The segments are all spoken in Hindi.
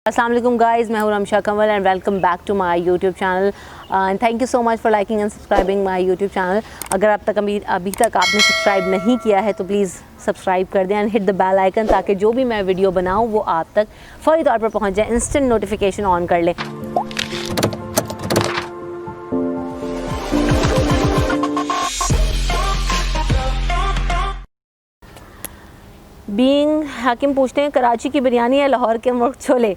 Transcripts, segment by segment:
अस्सलाम वालेकुम गाइज़, मैं हूँ Ramsha Kanwal and welcome back to my YouTube channel and thank you so much for liking and subscribing my YouTube channel. अगर आप तक अभी तक आपने सब्सक्राइब नहीं किया है तो प्लीज़ सब्सक्राइब कर दें and hit the bell icon, ताकि जो भी मैं वीडियो बनाऊँ वो आप तक फौरी तौर पर पहुँच जाए। इंस्टेंट नोटिफिकेशन ऑन कर लें। बीइंग हाकिम पूछते हैं कराची की बिरयानी या लाहौर के मुर्ग छोले।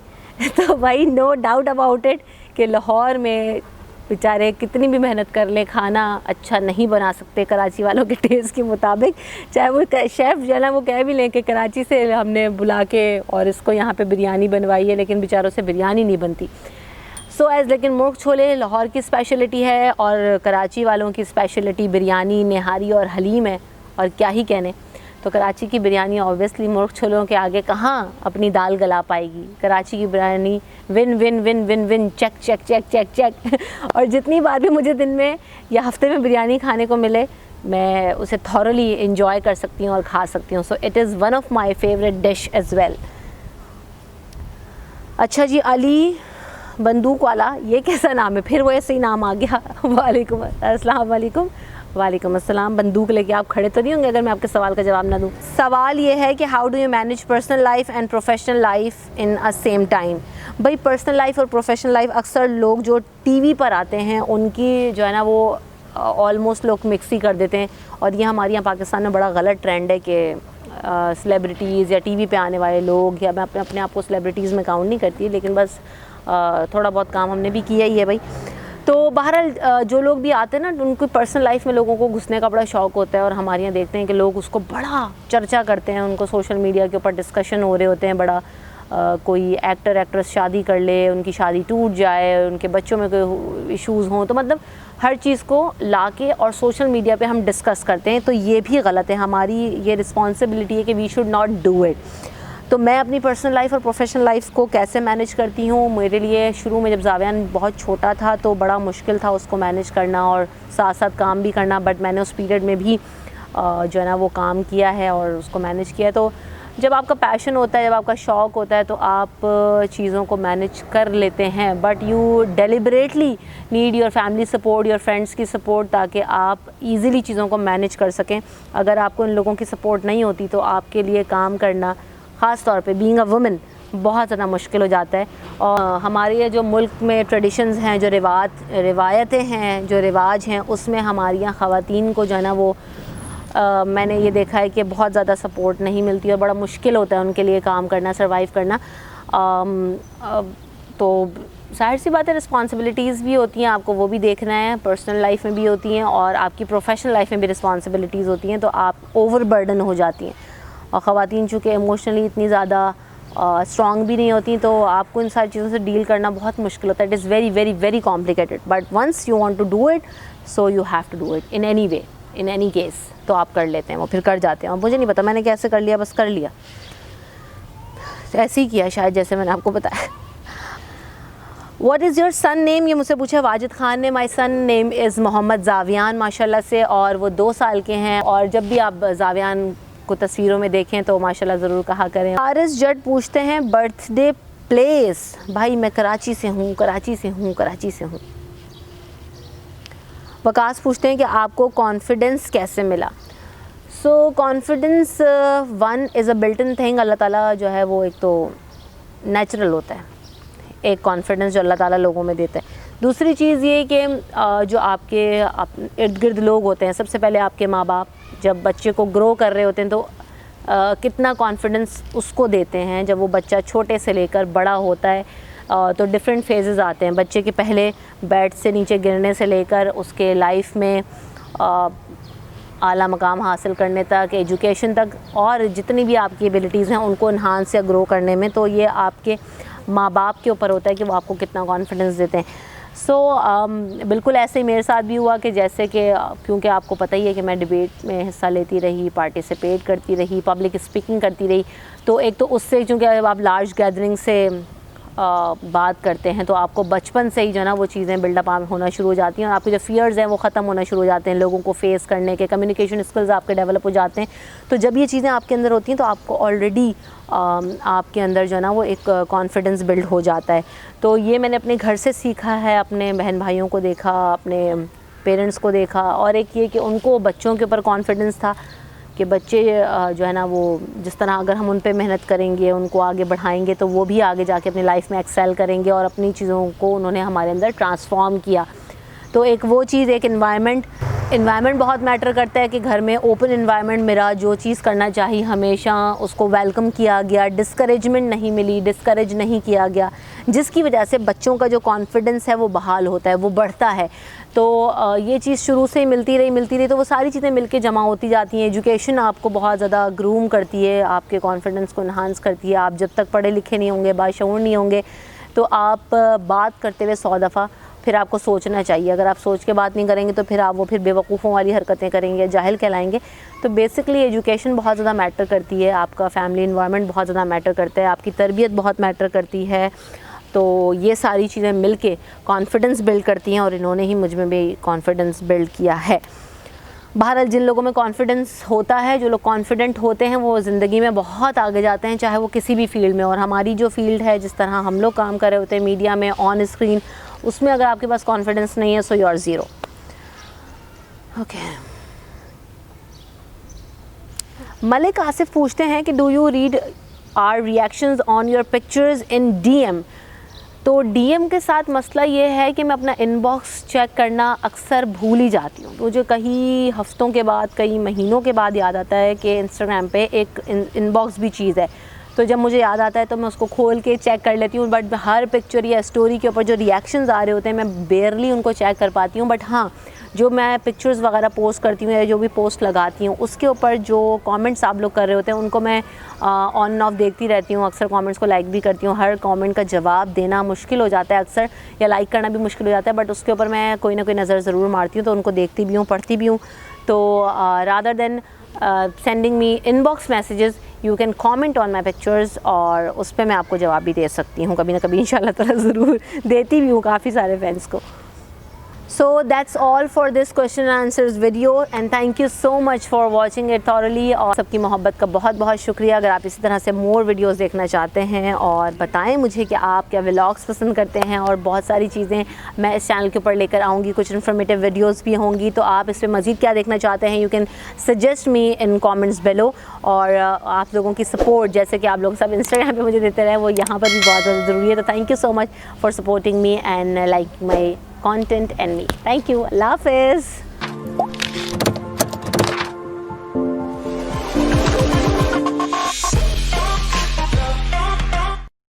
तो भाई नो डाउट अबाउट इट कि लाहौर में बेचारे कितनी भी मेहनत कर ले खाना अच्छा नहीं बना सकते कराची वालों के टेस्ट के मुताबिक। चाहे वो शेफ़ जो है ना वो कह भी लें कि कराची से हमने बुला के और इसको यहाँ पे बिरयानी बनवाई है, लेकिन बेचारों से बिरयानी नहीं बनती। लेकिन मुर्ग छोले लाहौर की स्पेशलिटी है और कराची वालों की स्पेशलिटी बिरयानी, निहारी और हलीम है, और क्या ही कहने। तो कराची की बिरयानी ऑब्वियसली मुर्ग छोलों के आगे कहाँ अपनी दाल गला पाएगी। कराची की biryani win win win win win, check check check check check. और जितनी बार भी मुझे दिन में या हफ्ते में बिरयानी खाने को मिले, मैं उसे थॉरली इंजॉय कर सकती हूँ और खा सकती हूँ। So it is one of my favourite dish as well. अच्छा जी, अली बंदूक वाला, ये कैसा नाम है? फिर वो ऐसे ही नाम आ गया। वालेकुम अस्सलाम वालेकुम। वालेकुम अस्सलाम। बंदूक लेके आप खड़े तो नहीं होंगे अगर मैं आपके सवाल का जवाब ना दूँ? सवाल ये है कि how do you manage personal life and professional life in a same time. भाई पर्सनल लाइफ और प्रोफेशनल लाइफ अक्सर लोग जो टीवी पर आते हैं उनकी जो है ना वो ऑलमोस्ट लोग मिक्स ही कर देते हैं, और ये हमारे यहाँ पाकिस्तान में बड़ा गलत ट्रेंड है कि सेलिब्रिटीज़ या टीवी पे आने वाले लोग, या मैं अपने आप को सेलिब्रिटीज़ में काउंट नहीं करती, लेकिन बस थोड़ा बहुत काम हमने भी किया ही है भाई। तो बहरहाल जो लोग भी आते हैं ना, उनकी पर्सनल लाइफ में लोगों को घुसने का बड़ा शौक़ होता है, और हमारे यहाँ देखते हैं कि लोग उसको बड़ा चर्चा करते हैं, उनको सोशल मीडिया के ऊपर डिस्कशन हो रहे होते हैं बड़ा। कोई एक्टर एक्ट्रेस शादी कर ले, उनकी शादी टूट जाए, उनके बच्चों में कोई इश्यूज़ हों, तो मतलब हर चीज़ को लाके और सोशल मीडिया पे हम डिस्कस करते हैं। तो ये भी गलत है, हमारी ये रिस्पॉन्सिबिलिटी है कि we should not do it. तो मैं अपनी पर्सनल लाइफ और प्रोफेशनल लाइफ को कैसे मैनेज करती हूँ, मेरे लिए शुरू में जब जावियान बहुत छोटा था तो बड़ा मुश्किल था उसको मैनेज करना और साथ साथ काम भी करना, बट मैंने उस पीरियड में भी जो है ना वो काम किया है और उसको मैनेज किया। तो जब आपका पैशन होता है, जब आपका शौक़ होता है, तो आप चीज़ों को मैनेज कर लेते हैं, but you deliberately need your family support, your friends की सपोर्ट, ताकि आप ईज़िली चीज़ों को मैनेज कर सकें। अगर आपको इन लोगों की सपोर्ट नहीं होती तो आपके लिए काम करना, ख़ास तौर पे बीइंग अ वुमन, बहुत ज़्यादा मुश्किल हो जाता है। और हमारे जो मुल्क में ट्रेडिशंस हैं, जो रिवायतें हैं, जो रिवाज हैं, उसमें हमारी यहाँ ख़वातीन को जो है ना वो मैंने ये देखा है कि बहुत ज़्यादा सपोर्ट नहीं मिलती और बड़ा मुश्किल होता है उनके लिए काम करना, सर्वाइव करना। तो ज़ाहिर सी बात है रिस्पॉन्सिबिलिटीज़ भी होती हैं, आपको वो भी देखना है, पर्सनल लाइफ में भी होती हैं और आपकी प्रोफेशनल लाइफ में भी रिस्पॉन्सिबिलिटीज़ होती हैं, तो आप ओवर बर्डन हो जाती हैं। और ख़वातीन चूँकि इमोशनली इतनी ज़्यादा स्ट्रॉन्ग भी नहीं होती, तो आपको इन सारी चीज़ों से डील करना बहुत मुश्किल होता है। It is very very very complicated, but once you want to do it, so you have to do it in any way, in any case. तो आप कर लेते हैं, वो फिर कर जाते हैं, और मुझे नहीं पता मैंने कैसे कर लिया, बस कर लिया, ऐसे ही किया शायद जैसे मैंने आपको बताया। What is your son name? ये मुझसे पूछा वाजिद ख़ान ने। माई सन नेम इज़ मोहम्मद जावियान माशाल्लाह से, और वो 2 साल के हैं। और जब भी आप जावियान को तस्वीरों में देखें तो माशाल्लाह ज़रूर कहा करें। आरिस जट पूछते हैं बर्थडे प्लेस। भाई मैं कराची से हूँ, कराची से हूँ, कराची से हूँ। वकास पूछते हैं कि आपको कॉन्फिडेंस कैसे मिला। So confidence one is a built in thing. अल्लाह ताला जो है वो एक तो नेचुरल होता है, एक कॉन्फिडेंस जो अल्लाह ताला लोगों में देता है। दूसरी चीज़ ये कि जो आपके इर्द गिर्द लोग होते हैं, सबसे पहले आपके माँ बाप जब बच्चे को ग्रो कर रहे होते हैं तो कितना कॉन्फिडेंस उसको देते हैं। जब वो बच्चा छोटे से लेकर बड़ा होता है तो डिफरेंट फेजेस आते हैं बच्चे के, पहले बेड से नीचे गिरने से लेकर उसके लाइफ में आला मकाम हासिल करने तक, एजुकेशन तक, और जितनी भी आपकी एबिलिटीज़ हैं उनको इन्हांस या ग्रो करने में, तो ये आपके माँ बाप के ऊपर होता है कि वो आपको कितना कॉन्फिडेंस देते हैं। बिल्कुल ऐसे ही मेरे साथ भी हुआ कि जैसे कि क्योंकि आपको पता ही है कि मैं डिबेट में हिस्सा लेती रही, पार्टिसिपेट करती रही, पब्लिक स्पीकिंग करती रही, तो एक तो उससे चूँकि अब आप लार्ज गैदरिंग से बात करते हैं तो आपको बचपन से ही जो है ना वो चीज़ें बिल्डअप होना शुरू हो जाती हैं और आपके जो फियर्स हैं वो ख़त्म होना शुरू हो जाते हैं, लोगों को फेस करने के, कम्युनिकेशन स्किल्स आपके डेवलप हो जाते हैं। तो जब ये चीज़ें आपके अंदर होती हैं तो आपको ऑलरेडी आपके अंदर जो है ना वो एक कॉन्फिडेंस बिल्ड हो जाता है। तो ये मैंने अपने घर से सीखा है, अपने बहन भाइयों को देखा, अपने पेरेंट्स को देखा, और एक ये कि उनको बच्चों के ऊपर कॉन्फिडेंस था कि बच्चे जो है ना वो जिस तरह अगर हम उन पे मेहनत करेंगे, उनको आगे बढ़ाएंगे तो वो भी आगे जाके अपनी लाइफ में एक्सेल करेंगे, और अपनी चीज़ों को उन्होंने हमारे अंदर ट्रांसफॉर्म किया। तो एक वो चीज़, एक इन्वायरमेंट बहुत मैटर करता है कि घर में ओपन इन्वायरमेंट मेरा, जो चीज़ करना चाहिए हमेशा उसको वेलकम किया गया, डिस्करेजमेंट नहीं मिली, डिस्करेज नहीं किया गया, जिसकी वजह से बच्चों का जो कॉन्फिडेंस है वो बहाल होता है, वो बढ़ता है। तो ये चीज़ शुरू से ही मिलती रही तो वो सारी चीज़ें मिलके जमा होती जाती हैं। एजुकेशन आपको बहुत ज़्यादा ग्रूम करती है, आपके कॉन्फिडेंस को इन्हांस करती है। आप जब तक पढ़े लिखे नहीं होंगे, बाशऊर नहीं होंगे, तो आप बात करते हुए 100 दफ़ा फिर आपको सोचना चाहिए। अगर आप सोच के बात नहीं करेंगे तो फिर आप वो फिर बेवकूफ़ों वाली हरकतें करेंगे, जाहिल कहलाएंगे। तो बेसिकली एजुकेशन बहुत ज़्यादा मैटर करती है, आपका फैमिली इन्वायरमेंट बहुत ज़्यादा मैटर करता है, आपकी तरबियत बहुत मैटर करती है। तो ये सारी चीज़ें मिलके कॉन्फिडेंस बिल्ड करती हैं, और इन्होंने ही मुझ में भी कॉन्फिडेंस बिल्ड किया है। बहरहाल जिन लोगों में कॉन्फिडेंस होता है, जो लोग कॉन्फिडेंट होते हैं, वो ज़िंदगी में बहुत आगे जाते हैं, चाहे वो किसी भी फील्ड में। और हमारी जो फील्ड है, जिस तरह हम लोग काम कर रहे होते हैं मीडिया में, ऑन स्क्रीन, उसमें अगर आपके पास कॉन्फिडेंस नहीं है so you are zero. Okay, Malik Asif पूछते हैं कि do you read our reactions on your pictures in DM. तो डीएम के साथ मसला ये है कि मैं अपना इनबॉक्स चेक करना अक्सर भूल ही जाती हूँ। मुझे कई हफ्तों के बाद, कई महीनों के बाद याद आता है कि इंस्टाग्राम पे एक इनबॉक्स भी चीज़ है। तो जब मुझे याद आता है तो मैं उसको खोल के चेक कर लेती हूँ, बट हर पिक्चर या स्टोरी के ऊपर जो रिएक्शंस आ रहे होते हैं मैं बेयरली उनको चेक कर पाती हूँ। बट हाँ, जो मैं पिक्चर्स वगैरह पोस्ट करती हूँ या जो भी पोस्ट लगाती हूँ, उसके ऊपर जो कमेंट्स आप लोग कर रहे होते हैं उनको मैं ऑन एंड ऑफ देखती रहती हूँ। अक्सर कमेंट्स को लाइक भी करती हूँ। हर कमेंट का जवाब देना मुश्किल हो जाता है अक्सर, या लाइक करना भी मुश्किल हो जाता है, बट उसके ऊपर मैं कोई ना कोई नज़र ज़रूर मारती हूँ, तो उनको देखती भी हूँ, पढ़ती भी हूँ। तो rather than sending me inbox messages, you can comment on my pictures, और उस पर मैं आपको जवाब भी दे सकती हूँ कभी ना कभी, इंशाल्लाह ताला ज़रूर देती भी हूँ काफ़ी सारे फ्रेंड्स को। So that's all for this question and answers video, and thank you so much for watching it thoroughly। और सबकी मोहब्बत का बहुत बहुत शुक्रिया। अगर आप इसी तरह से मोर वीडियोस देखना चाहते हैं, और बताएं मुझे कि आप क्या व्लॉग्स पसंद करते हैं, और बहुत सारी चीज़ें मैं इस चैनल के ऊपर लेकर आऊँगी, कुछ इन्फॉर्मेटिव वीडियोस भी होंगी। तो आप इस पर मज़ीद क्या देखना चाहते हैं, you can suggest me in comments below. और आप लोगों की सपोर्ट, जैसे कि आप लोग सब इंस्टाग्राम पर मुझे देते रहे, वो यहाँ पर भी बहुत ज़्यादा ज़रूरी है। तो thank you so much for supporting me and like my content and me. Thank you. Allah Hafiz.